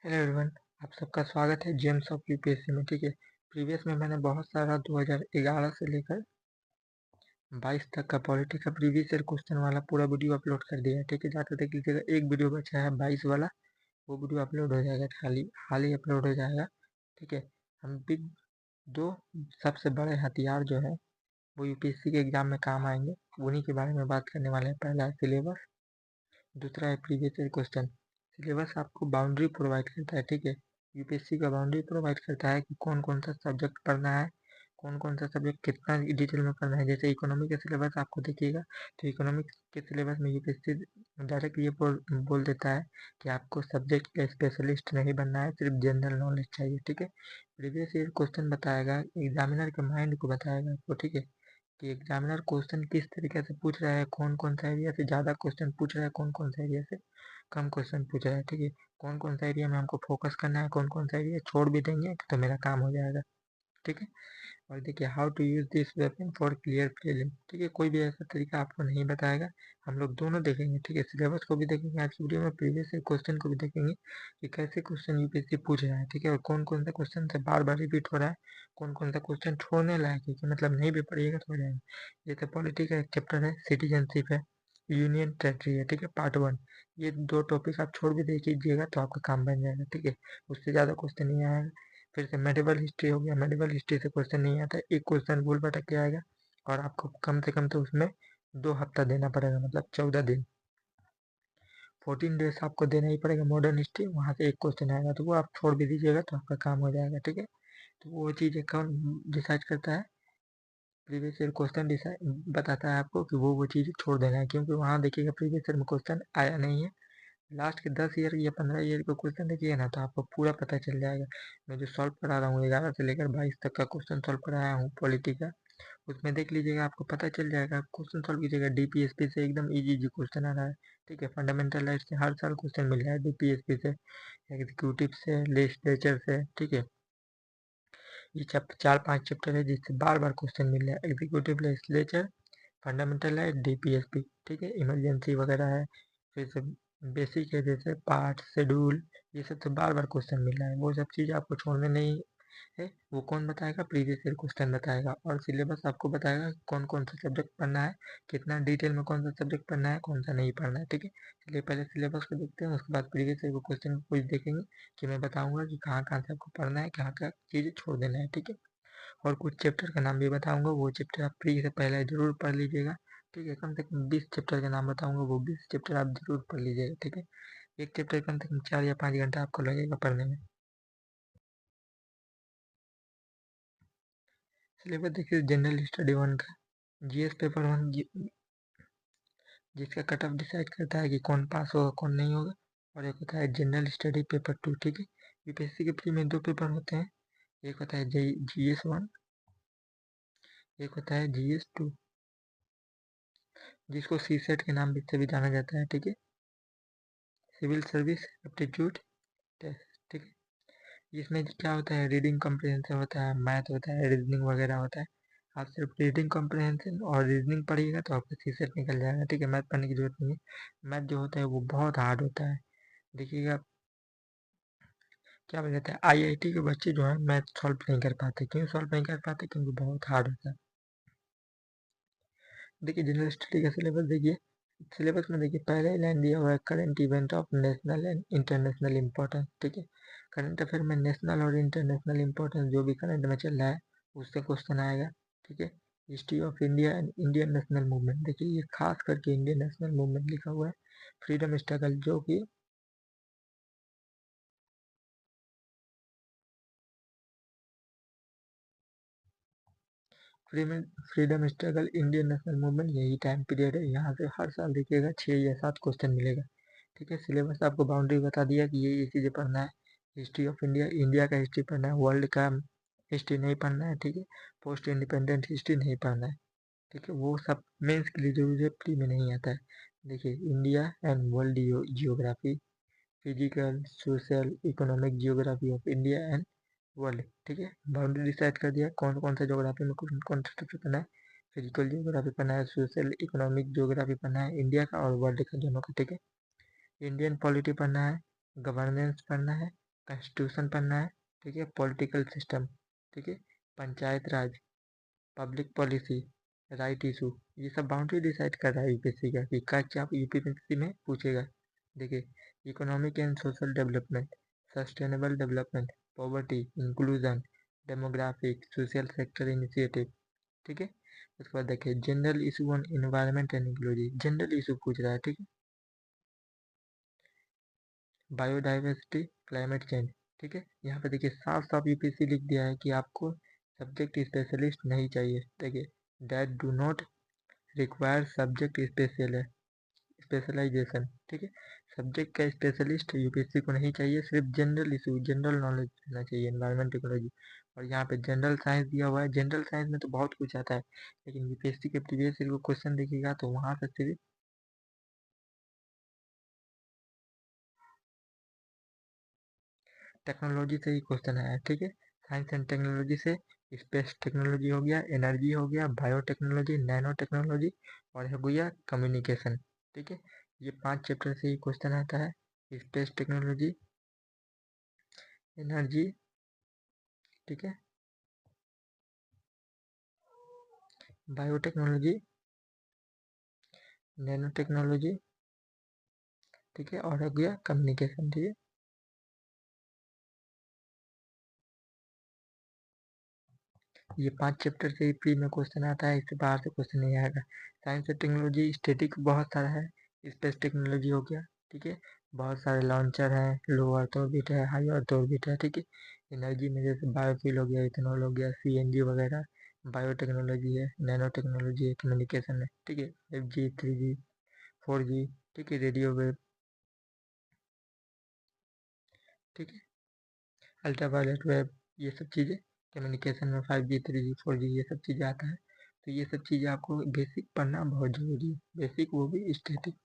Hello everyone. आप सबका स्वागत है जेम्स ऑफ यूपीएससी में। ठीक है, प्रीवियस में मैंने बहुत सारा 2011 से लेकर 22 तक का पॉलिटी का प्रीवियस ईयर क्वेश्चन वाला पूरा वीडियो अपलोड कर दिया है। ठीक है, जाते देख लीजिएगा। एक वीडियो बचा है 22 वाला, वो वीडियो अपलोड हो जाएगा, हाल ही अपलोड हो जाएगा। ठीक है, हम बिग दो सबसे बड़े हथियार जो है वो यूपीएससी के एग्जाम में काम आएंगे, उन्हीं के बारे में बात करने वाले हैं। पहला है सिलेबस, दूसरा है प्रीवियस ईयर क्वेश्चन। सिलेबस आपको बाउंड्री प्रोवाइड करता है। ठीक है, यूपीएससी का बाउंड्री प्रोवाइड करता है कि कौन कौन सा सब्जेक्ट पढ़ना है, कौन कौन सा सब्जेक्ट कितना डिटेल में पढ़ना है। जैसे इकोनॉमी का सिलेबस आपको देखिएगा, तो इकोनॉमिक्स के सिलेबस में यूपीएससी डायरेक्ट ये बोल देता है कि आपको सब्जेक्ट का स्पेशलिस्ट नहीं बनना है, सिर्फ जनरल नॉलेज चाहिए। ठीक है, प्रीवियस ईयर क्वेश्चन बताएगा, एग्जामिनर के माइंड को बताएगा आपको। ठीक है, कि एग्जामिनर क्वेश्चन किस तरीके से पूछ रहा है, कौन कौन सा एरिया से ज़्यादा क्वेश्चन पूछ रहा है, कौन कौन सा एरिया से कम क्वेश्चन पूछ रहा है। ठीक है, कौन कौन सा एरिया में हमको फोकस करना है, कौन कौन सा एरिया छोड़ भी देंगे तो मेरा काम हो जाएगा। ठीक है, और देखिए how to use this weapon for clear prelim. ठीक है, कोई भी ऐसा तरीका आपको नहीं बताएगा, हम लोग दोनों देखेंगे। ठीक है, सिलेबस को भी देखेंगे आज की वीडियो में, प्रीवियस क्वेश्चन को भी देखेंगे कि कैसे क्वेश्चन यूपीएससी पूछ रहा है। ठीक है, और कौन कौन सा क्वेश्चन से बार बार रिपीट हो रहा है, कौन कौन सा क्वेश्चन छोड़ने लायक है कि मतलब नहीं भी पढ़िएगा तो हो जाएगा। जैसे पॉलिटी का एक चैप्टर है, सिटीजनशिप है, यूनियन टेरिटरी है। ठीक है, पार्ट 1, ये दो टॉपिक आप छोड़ भी दे कीजिएगा तो आपका काम बन जाएगा। ठीक है, उससे ज़्यादा क्वेश्चन नहीं आएगा। फिर से मेडिवल हिस्ट्री हो गया, मेडिवल हिस्ट्री से क्वेश्चन नहीं आता, एक क्वेश्चन भूल भटक के आएगा और आपको कम से कम तो उसमें 2 हफ्ता देना पड़ेगा, मतलब 14 दिन, 14 डेज आपको देना ही पड़ेगा। मॉडर्न हिस्ट्री, वहाँ से एक क्वेश्चन आएगा तो वो आप छोड़ भी दीजिएगा तो आपका काम हो जाएगा। ठीक है, तो वो चीज़ें कौन डिसाइड करता है, प्रीवियस ईयर क्वेश्चन डिसाइड बताता है आपको कि वो चीज़ छोड़ देना है, क्योंकि वहाँ देखिएगा प्रीवियस ईयर में क्वेश्चन आया नहीं है। लास्ट के 10 ईयर या 15 ईयर का क्वेश्चन देखिए ना, तो आपको पूरा पता चल जाएगा। मैं जो सॉल्व करा रहा हूँ 11 से लेकर 22 तक का क्वेश्चन सॉल्व कराया हूँ पॉलिटी का, उसमें देख लीजिएगा, आपको पता चल जाएगा। क्वेश्चन सॉल्व कीजिएगा, डीपीएसपी से एकदम इजी इजी क्वेश्चन आ रहा है। ठीक है, फंडामेंटल राइट से हर साल क्वेश्चन मिल रहा है, डीपीएसपी से, एग्जीक्यूटिव से, लेजिस्लेचर से। ठीक है, ये 4-5 चैप्टर है जिससे बार बार क्वेश्चन मिल रहा है, एग्जीक्यूटिव, लेजिस्लेचर, फंडामेंटल है, डीपीएसपी। ठीक है, इमरजेंसी वगैरह है, फिर से बेसिक है जैसे पार्ट, शेड्यूल, ये सब तो बार बार क्वेश्चन मिल रहा है। वो सब चीज़ आपको छोड़ने नहीं है। वो कौन बताएगा, प्रीवियस ईयर क्वेश्चन बताएगा। और सिलेबस आपको बताएगा कौन कौन सा सब्जेक्ट पढ़ना है, कितना डिटेल में कौन सा सब्जेक्ट पढ़ना है, कौन सा नहीं पढ़ना है। ठीक है, चलिए पहले सिलेबस को देखते हैं, उसके बाद प्रीवियस ईयर क्वेश्चन को देखेंगे कि मैं बताऊंगा कि कहाँ कहाँ से आपको पढ़ना है, कहाँ कहाँ चीज़ें छोड़ देना है। ठीक है, और कुछ चैप्टर का नाम भी बताऊंगा, वो चैप्टर आप प्री से पहले जरूर पढ़ लीजिएगा। ठीक है, कम से कम 20 चैप्टर का नाम बताऊंगा, वो 20 चैप्टर आप जरूर पढ़ लीजिएगा। ठीक है, एक चैप्टर कम से कम 4 या 5 घंटा आपको लगेगा पढ़ने में। सिलेबस देखिए, जनरल स्टडी 1 का, जीएस पेपर 1, जिसका कट ऑफ डिसाइड करता है कि कौन पास होगा कौन नहीं होगा। और एक होता है जनरल स्टडी पेपर 2। ठीक है, यूपीएससी के प्री में 2 पेपर होते हैं, एक होता है जीएस 1, एक होता है जीएस 2, जिसको सी सेट के नाम से भी जाना जाता है। ठीक है, सिविल सर्विस एप्टीट्यूड टेस्ट। ठीक है, इसमें क्या होता है, रीडिंग कॉम्प्रिहेंशन होता है, मैथ होता है, रीजनिंग वगैरह होता है। आप सिर्फ रीडिंग कॉम्प्रिहेंशन और रीजनिंग पढ़िएगा तो आपका सी सेट निकल जाएगा। ठीक है, मैथ पढ़ने की जरूरत नहीं है, मैथ जो होता है वो बहुत हार्ड होता है। देखिएगा, क्या बोला जाता है, आईआईटी के बच्चे जो है मैथ सॉल्व नहीं कर पाते। क्यों सॉल्व नहीं कर पाते, क्योंकि बहुत हार्ड होता है। देखिए जनरल स्टडी का सिलेबस देखिए, सिलेबस में देखिए पहले ही लाइन दिया हुआ है, current event of national and international importance. ठीक है, करंट अफेयर में नेशनल और इंटरनेशनल इंपॉर्टेंस जो भी करंट में चल रहा है उससे क्वेश्चन आएगा। ठीक है, history of India and Indian national movement, देखिए ये खास करके इंडियन नेशनल मूवमेंट लिखा हुआ है। फ्रीडम स्ट्रगल, जो कि freedom struggle, Indian national movement, यही टाइम पीरियड है। यहाँ से हर साल देखिएगा 6 या 7 क्वेश्चन मिलेगा। ठीक है, सिलेबस आपको बाउंड्री बता दिया कि ये चीज़ें पढ़ना है। हिस्ट्री ऑफ इंडिया, इंडिया का हिस्ट्री पढ़ना है, वर्ल्ड का हिस्ट्री नहीं पढ़ना है। ठीक है, पोस्ट इंडिपेंडेंट हिस्ट्री नहीं पढ़ना है। ठीक है, वो सब मेंस के लिए जरूरी है, प्री में नहीं आता है। देखिए, India and world geography, physical, social, economic geography of India and world. ठीक है, बाउंड्री डिसाइड कर दिया कौन कौन सा ज्योग्राफी में कौन कौन सा टॉपिक पढ़ना है, फिजिकल जियोग्राफी पढ़ना है, सोशल इकोनॉमिक जियोग्राफी पढ़ना है, इंडिया का और वर्ल्ड का दोनों का। ठीक है, इंडियन पॉलिटी पढ़ना है, गवर्नेंस पढ़ना है, कॉन्स्टिट्यूशन पढ़ना है, ठीक है, पॉलिटिकल सिस्टम, ठीक है, पंचायत राज, पब्लिक पॉलिसी, राइट इशू, ये सब बाउंड्री डिसाइड कर रहा है यूपीएससी का कि क्या यूपीएससी में पूछेगा। देखिए, economic and social development, sustainable development, poverty, inclusion, demographic, social sector initiative, ठीक है। उसके बाद देखिए general issue on environment and ecology, general issue पूछ रहा है, ठीक है। बायोडाइवर्सिटी, क्लाइमेट चेंज, ठीक है। यहाँ पे देखिए साफ साफ यूपीएससी लिख दिया है कि आपको सब्जेक्ट स्पेशलिस्ट नहीं चाहिए। देखिए, that do not require subject specialization, ठीक है। सब्जेक्ट का स्पेशलिस्ट यूपीएससी को नहीं चाहिए, सिर्फ जनरल इशू, जनरल नॉलेज होना चाहिए, एनवायरमेंट इकोलॉजी। और यहाँ पे जनरल साइंस दिया हुआ है, जनरल साइंस में तो बहुत कुछ आता है, लेकिन यूपीएससी के प्रीवियस ईयर को क्वेश्चन देखिएगा तो वहाँ से सिर्फ टेक्नोलॉजी से ही क्वेश्चन आया है, ठीक है। साइंस एंड टेक्नोलॉजी से स्पेस टेक्नोलॉजी हो गया, एनर्जी हो गया, बायोटेक्नोलॉजी, नैनो टेक्नोलॉजी और हो गया कम्युनिकेशन, ठीक है। ये 5 चैप्टर से ही क्वेश्चन आता है। स्पेस टेक्नोलॉजी, एनर्जी, ठीक है, बायोटेक्नोलॉजी, नैनो टेक्नोलॉजी, ठीक है, और हो गया कम्युनिकेशन, ठीक है। ये 5 चैप्टर से ही प्री में क्वेश्चन आता है, इससे बाहर से क्वेश्चन नहीं आएगा। साइंस एंड टेक्नोलॉजी स्टैटिक बहुत सारा है, स्पेस टेक्नोलॉजी हो गया, ठीक है, बहुत सारे लॉन्चर हैं, लो अर्थ ऑर्बिट है, हाई अर्थ ऑर्बिट है, ठीक है। एनर्जी में जैसे बायोफ्यूल हो गया, इथेनॉल हो गया, सीएनजी वगैरह, बायोटेक्नोलॉजी है, नैनो टेक्नोलॉजी है, कम्युनिकेशन है, ठीक है, 5G, 3G, 4G, ठीक है, रेडियो वेव, ठीक है, अल्ट्रावायलेट वेब, ये सब चीज़ें कम्युनिकेशन में 5G, 3G, 4G ये सब चीज़ें आता है। तो ये सब चीज़ें आपको बेसिक पढ़ना बहुत ज़रूरी है, बेसिक वो भी स्टैटिक।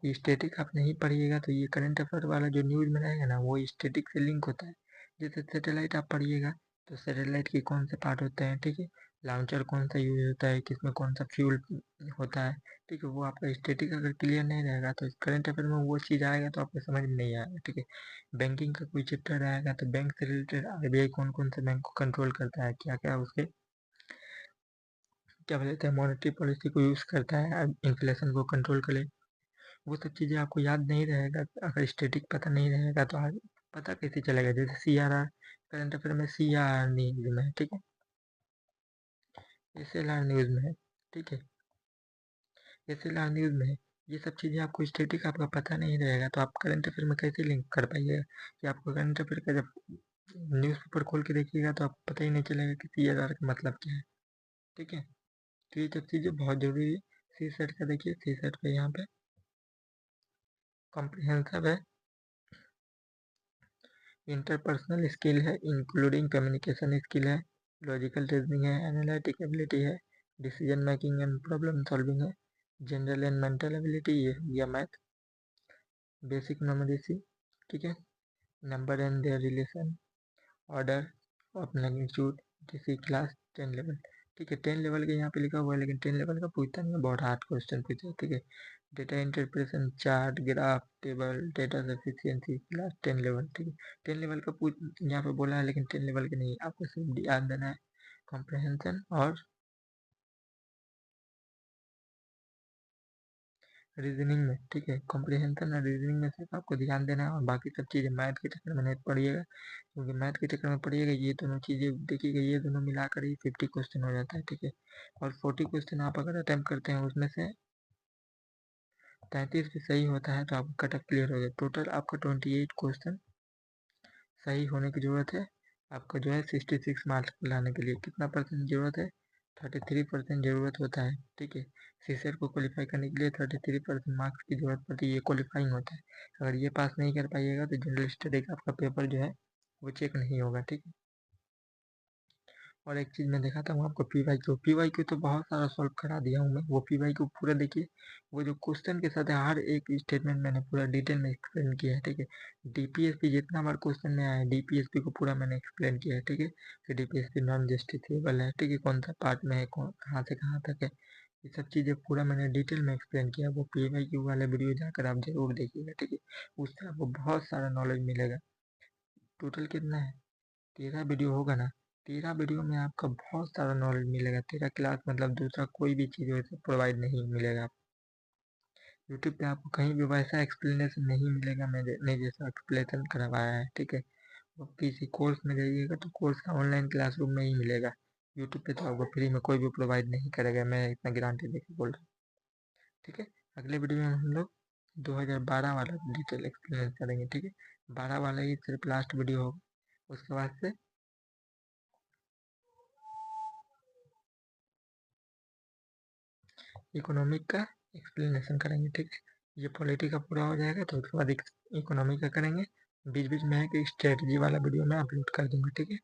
स्टैटिक आप नहीं पढ़िएगा तो ये करंट अफेयर वाला जो न्यूज़ में रहेगा ना, वो स्टैटिक से लिंक होता है। जैसे सैटेलाइट आप पढ़िएगा तो सैटेलाइट के कौन से पार्ट होते हैं, ठीक है, लॉन्चर कौन सा यूज होता है, किसमें कौन सा फ्यूल होता है, ठीक है, वो आपका स्टैटिक अगर क्लियर नहीं रहेगा तो करंट अफेयर में वो चीज़ आएगा तो आपको समझ में नहीं आएगा, ठीक है। बैंकिंग का कोई चैप्टर आएगा तो बैंक से रिलेटेड आरबीआई कौन कौन से बैंक को कंट्रोल करता है, क्या क्या उसके क्या बोलते हैं मॉनेटरी पॉलिसी को यूज़ करता है इन्फ्लेशन को कंट्रोल करे, वो सब चीज़ें आपको याद नहीं रहेगा। अगर स्टैटिक पता नहीं रहेगा तो आगे पता कैसे चलेगा। जैसे CRR, करंट अफेयर में CRR न्यूज़ में है, ठीक है, SLR न्यूज़ में है, ठीक है, SLR न्यूज़ में है। ये सब चीज़ें आपको स्टैटिक आपका पता नहीं रहेगा तो आप करंट अफेयर में कैसे लिंक कर पाइएगा कि आपको करंट अफेयर का जब न्यूज़पेपर खोल के देखिएगा तो आपको पता ही नहीं चलेगा कि CRR का मतलब क्या है, ठीक है। तो ये सब चीज़ें बहुत ज़रूरी है। सी सेट का देखिए, सी सेट का यहाँ पे कॉम्प्रिहेंसिव है, इंटरपर्सनल स्किल है, इंक्लूडिंग कम्युनिकेशन स्किल है, लॉजिकल रीजनिंग है, एनालिटिक एबिलिटी है, decision making and problem solving है, जनरल एंड मेंटल एबिलिटी ये या मैथ, बेसिक न्यूमेरिसी, ठीक है, number and there relation, order of magnitude, किसी क्लास 10 लेवल, ठीक है। 10 लेवल के यहाँ पे लिखा हुआ है लेकिन 10 लेवल का पूछता नहीं है, बहुत हार्ड क्वेश्चन पूछा है, ठीक है। Data interpretation, chart, graph, table, data sufficiency, class 10 level, ठीक है। 10 लेवल का पूछ यहाँ पे बोला है लेकिन 10 लेवल के नहीं, आपको सिर्फ याद देना है कॉम्प्रहेंशन और रीजनिंग में, ठीक है, कॉम्प्रिहेंशन और रीजनिंग में सिर्फ आपको ध्यान देना है और बाकी सब चीज़ें मैथ के चक्कर में नहीं पढ़िएगा, क्योंकि मैथ के चक्कर में पढ़िएगा ये दोनों चीज़ें देखिएगा, ये दोनों मिलाकर ही 50 क्वेश्चन हो जाता है, ठीक है। और 40 क्वेश्चन आप अगर अटैम्प्ट करते हैं उसमें से 33 भी सही होता है तो आपका कट ऑफ क्लियर हो गया। टोटल आपका 28 क्वेश्चन सही होने की ज़रूरत है। आपका जो है 66 मार्क्स लाने के लिए कितना परसेंट ज़रूरत है, 33% ज़रूरत होता है, ठीक है। सीसेट को क्वालिफाई करने के लिए 33% मार्क्स की ज़रूरत पड़ती है, ये क्वालिफाइंग होता है। अगर ये पास नहीं कर पाइएगा तो जनरल स्टडी का आपका पेपर जो है वो चेक नहीं होगा, ठीक है। और एक चीज़ मैं दिखाता हूँ आपको, पी वाई क्यू तो बहुत सारा सॉल्व करा दिया हूँ मैं, वो पी वाई क्यू पूरा देखिए, वो जो क्वेश्चन के साथ है हर एक स्टेटमेंट मैंने पूरा डिटेल में एक्सप्लेन किया है, ठीक है। डीपीएसपी जितना बार क्वेश्चन में आया है डीपीएसपी को पूरा मैंने एक्सप्लेन किया है, ठीक है, कि डीपीएसपी नॉन जस्टिफिएबल है, ठीक है, कौन सा पार्ट में है, कौन कहाँ से कहाँ तक है, ये सब चीज़ें पूरा मैंने डिटेल में एक्सप्लेन किया, वो PYQ वाले वीडियो जाकर आप जरूर देखिएगा, ठीक है। उससे आपको बहुत सारा नॉलेज मिलेगा। टोटल कितना है, 13 वीडियो होगा ना। 13 वीडियो में आपका बहुत सारा नॉलेज मिलेगा। 13 क्लास मतलब दूसरा कोई भी चीज़ वैसे प्रोवाइड नहीं मिलेगा। यूट्यूब पे आपको कहीं भी वैसा एक्सप्लेनेशन नहीं मिलेगा मैंने जैसा एक्सप्लेनेशन करवाया है, ठीक है। आप किसी कोर्स में जाइएगा तो कोर्स का ऑनलाइन क्लासरूम में ही मिलेगा। यूट्यूब पे तो आपको फ्री में कोई भी प्रोवाइड नहीं करेगा, मैं इतना गारंटी देके बोल रहा हूँ, ठीक है। अगले वीडियो में हम लोग 2012 वाला डिटेल एक्सप्लेन करेंगे, ठीक है। 12 वाला ही सिर्फ लास्ट वीडियो होगा, उसके बाद से इकोनॉमिक का एक्सप्लेनेशन करेंगे, ठीक है। ये पॉलिटी का पूरा हो जाएगा तो उसके बाद इकोनॉमी का करेंगे। बीच बीच में है कि स्ट्रेटजी वाला वीडियो मैं अपलोड कर दूंगा, ठीक है।